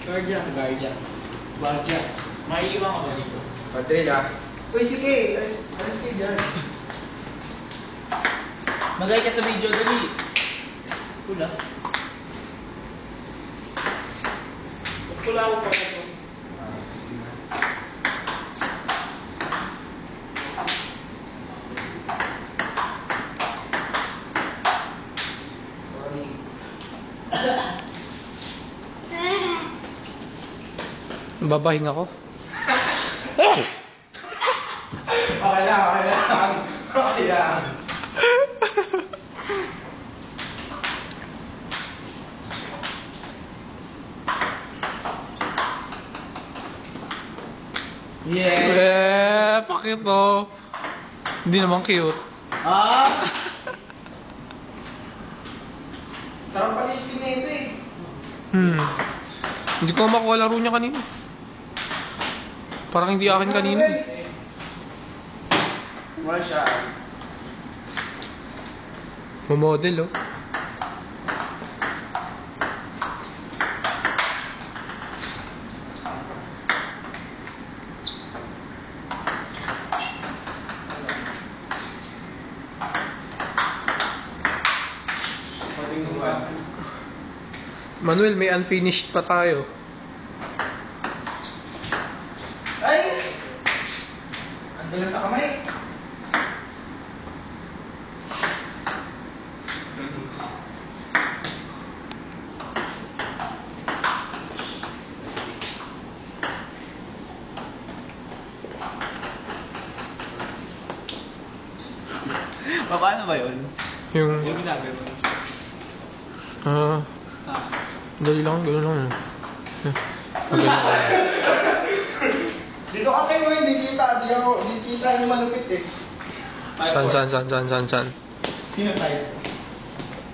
Guardia. Guardia. Guardia. Maiiwan ka ba dito? Padril ah. Uy, sige. Alas kayo dyan. Magay ka sa video, dali. Pula. Pula ako pa ito. Sorry. Babahing ako. Okay lang, okay lang. Okay lang. Yeah. Pakit to. Hindi naman cute. Ah! Sarap pala yung spin na ito eh. Hindi ko makuha laro niya kanina. Parang hindi akin kanina. Wala siya. Mamodel oh. Manuel, may unfinished pa tayo. Ay! Ando na sa kamay. Paano ba yun? Yung... Yung ginagawa mo. Dali lang, gano'n lang. Dito ka tayo hindi kita. Di kita yung malupit eh. San. Sino tayo?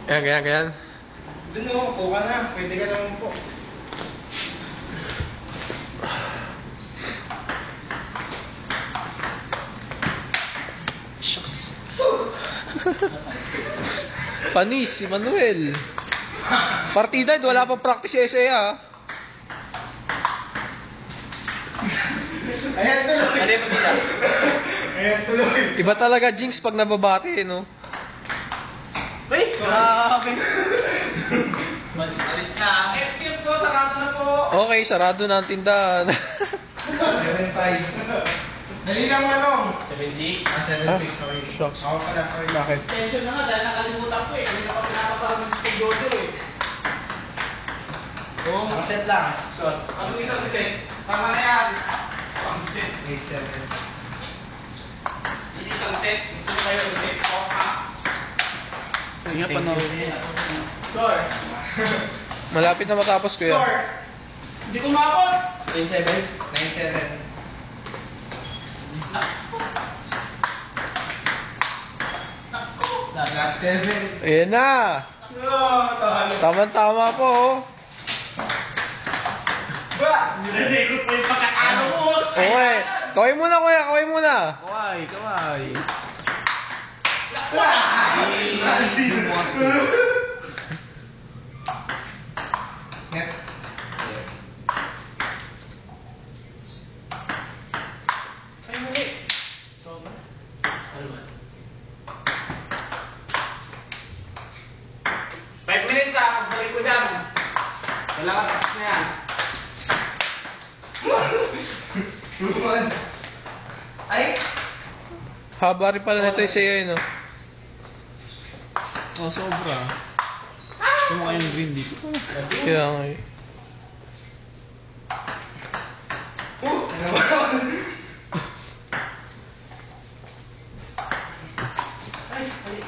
Ayan. Dun o, po ka na. Pwede ka naman po. Shucks. Panis, si Manuel. Partida, wala pang practice sa SA ah. Ayan tuloy. Ano yung pagkita? Ayan tuloy. Iba talaga jinx pag nababati no. Uy! Grabe! Alis na. FF po, sarado na po. Okay, sarado na ang tindahan. 7-5. Dali lang manong. 7-6. 7-6, sorry. Shucks. Ako pala, sorry. Bakit? Tension na nga dahil nakalimutan ko eh. Kanina pa pinapaparang ng Steve Jordan eh. Oo. Isang set lang. Sure. Ano isang set? Tama na yan. Isang set. 8-7. Hindi isang set. Gusto mo kayo ng set ko ha? Sige, panoorin. Sure. Malapit na matapos ko yan. Sure. Hindi ko makapot. 9-7. 9-7. Last 7. Ayan na. Tama-tama po. Oh. Ba! Nireregot mo yung pagkakano mo. Okay. Kaway muna kuya, kaway muna. Kaway. Net. Ay, mali. Sobra. Ano ba? 5 minutes ha, pagbalik ko dyan. Wala ka tapos na yan. Ay! Haba rin pala nito yung sa'yo eh, no? Oh, sobra. Kumakain ng green dito. Kaya nga eh. Ano ba? Ay, ay.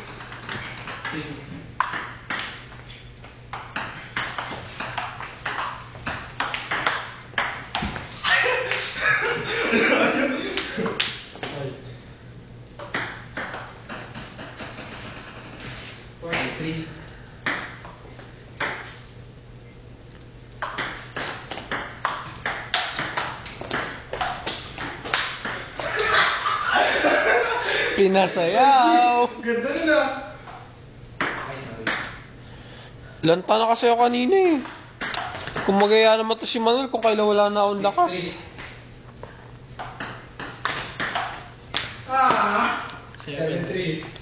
Pinasayaw! Ganda nila. Ay, sorry. Lanta na kasi ako kanina eh. Kung magaya naman to si Manuel kung kailan wala na akong lakas. Ah! 7-3. 7-3.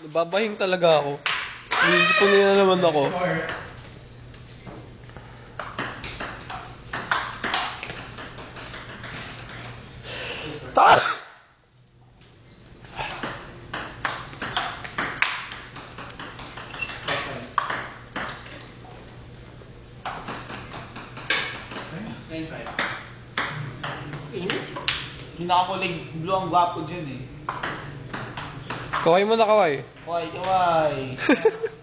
Nababahing talaga ako. Iisipunin na naman ako. 4. Taas! Pinakakulig blue ang gwapo dyan eh. Kaway mo na kaway. Kaway, kaway.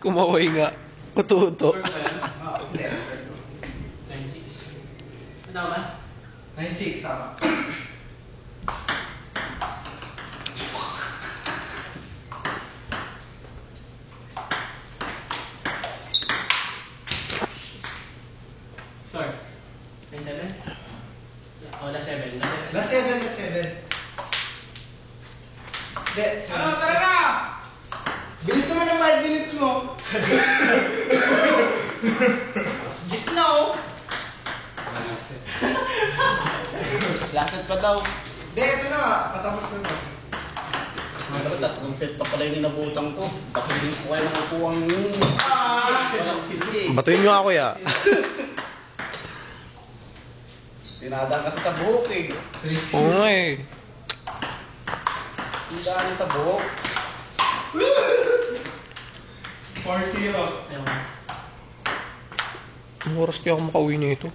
Kumaway nga. Uto-uto. 9-6. Ano ba? 9-6, tama. Sure. 9-7? Oh, last 7. Last 7, last 7. Hindi. Ano, tara na! Bilis naman ang 5 minutes mo. Just now! Last set pa daw. Hindi, ito na nga. Patapos na to. Dapat tatlong set pa pala yung nabutang ko. Bakit din ko kayo nakukuha ng walang silbi. Batuin nyo ako ya. Tinadaan kasi sa buhok eh. Oo nga eh. Tinadaan sa buhok. 4-0. Anong oras kaya ako makauwi na ito?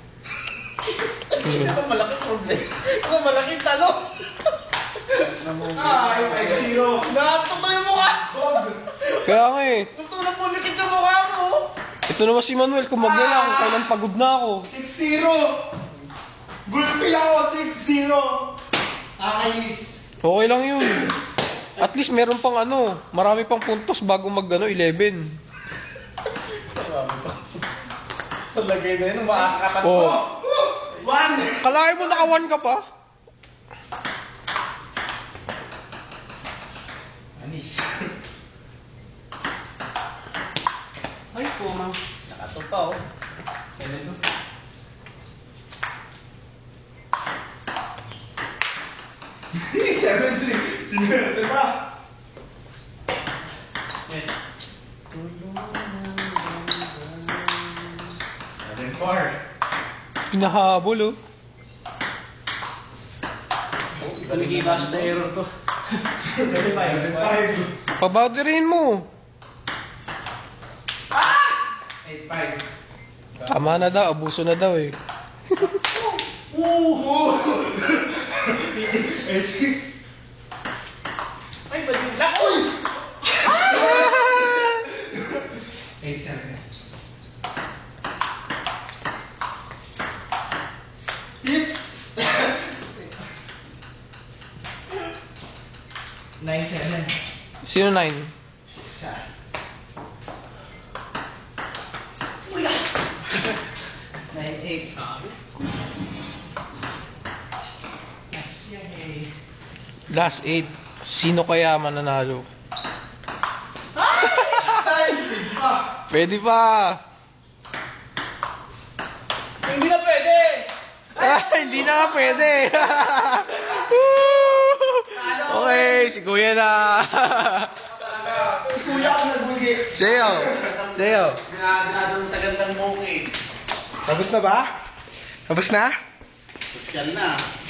Ito malaking problem. Ito malaking tanong. Ay, 5-0. Nakatuto yung mukha. Kaya nga eh. Tutulog mo likit yung mukha mo. Ito naman si Manuel. Kung magdala kung kailan pagod na ako. 6-0. Gulpi ako, 6-0. Nakakainis. Okay lang yun. At least meron pang ano. Marami pang puntos bago mag 11. Sa lagay na yun, makakakapan Oh. ko. 1. Kalahin mo naka-1 ka pa? Anis. Ay, pumang. Nakatupa oh. 7-2. Ito ba? Seven, 4. Hinahabol oh. Kumikita siya sa error ko. 5. Pabawderin mo. 8-5. Tama na daw. Abuso na daw eh. 8-6. Ay, balik na. Uy! 8-7. Tips. 9-7. Sino 9? Siya. 9-8. Last 8. Sino kaya mananalo? Ay, sige pa. Pwede pa. Hindi na pwede! Hindi na nga pwede. Okay, si Kuya na. Si Kuya ako nagbugi. Sayo. Sayo. Dinadang tagandang buhok eh. Tapos na ba? Tapos na? Yan na.